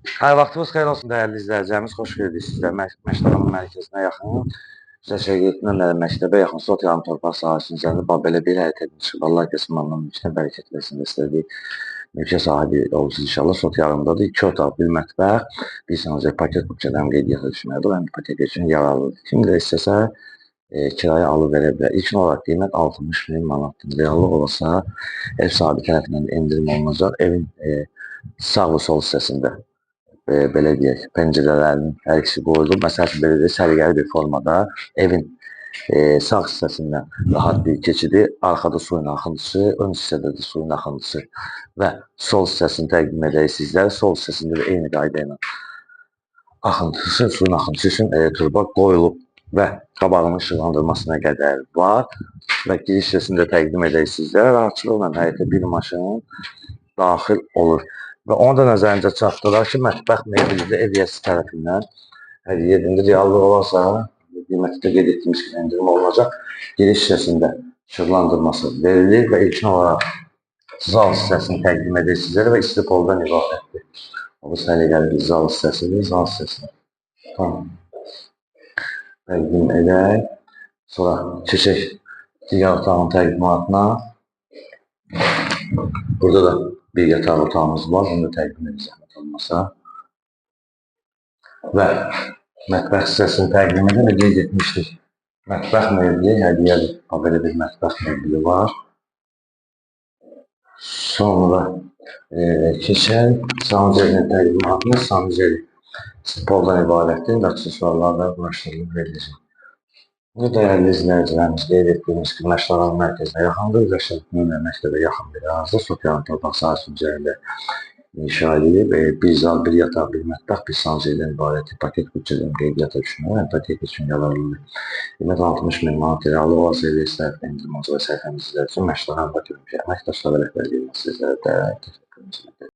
Hər vaxtınız xeyir olsun dəyərli izləyicilərimiz. Xoş gördük sizlər. Məşqlərin mərkəzinə yaxın, Şəşəqiyetindən məktəbə yaxın Sot yarım torpaq sahəsinin üzərində belə bir hərəkət çıxıb. Allah kəsin malının içinə bərəkət versin və istədiyi mülkiyə sahibi olsun inşallah. Sot yarımdadır. 2 otaq, bir mətbəx, bir sanacaq paket bütçədən qeydiyyata düşməlidir. Həm ipoteka üçün yararlıdır. Kim də istəsə kirayə alıb verə bilər. İlkin olaraq qiymət 60 min manatdır. Reallıq olsa ev sahibi tərəfindən endirim olunacaq. Evin sağ və sol hissəsində belə deyək, pəncərələrinin hər ikisi qoyulub. Məsəl üçün, belə deyək, səliqəli bir formada evin sağ hissəsindən rahat bir keçidi, arxada suyun axıntısı, ön hissədə də suyun axıntısı və sol hissəsini təqdim edək sizlərə. Sol hissəsində də eyni qayda ilə axıntısı, suyun axıntısı üçün turba qoyulub və qabağının işıqlandırmasına qədər var və giriş hissəsini də təqdim edək sizlərə. Rahatçılıqla həyətə bir maşın daxil olur. Və onu da nəzərinizə çatdıraq ki, mətbəx mebeli ev yiyəsi tərəfindən hədiyyə edilir. Reallıq olarsa, qiymətdə qeyd etdiyimiz kimi endirim olunacaq. Giriş hissəsində işıqlandırması verilir və ilkin olaraq zal hissəsini təqdim edir sizlərə və isti poldan ibarətdir. Bu səliqəli bir zal hissəsidir. Zal hissəsini təqdim edək. Sonra keçək digər otağın təqdimatına. Burada da bir yataq otağımız var, onu da təqdim edin zəhmət olmasa. Və mətbəx hissəsini təqdim edin və qeyd etmişdik. Mətbəx mebeli, hədiyyəli belə bir mətbəx mebeli var. Sonra keçək sancarenin təqdimatına. Sancare poldan ibarətdir və aksesuarlarla quraşdırılıb veriləcək. Bu dəyərli izləyicilərimiz qeyd etdiyimiz kimi məşqlərin mərkəzinə yaxındır. Şəşəqiyetlə məktəbə yaxın bir ərazidə Sot yarım torpaq sahəsinin üzərində inşa edilib. Bir zal, bir yataq, bir mətbəx, bir sancaredən ibarət paket bütçədən qeydiyyata düşmür. Ipoteka üçün yararlıdır. Qiymət 60 min manat reallıq olsa ev istəyir endirim olacaq və səhifəmizlər üçün məşqlərin bakı əməkdaşları rəhbərliyi sizlərə təşəkkür edirəm.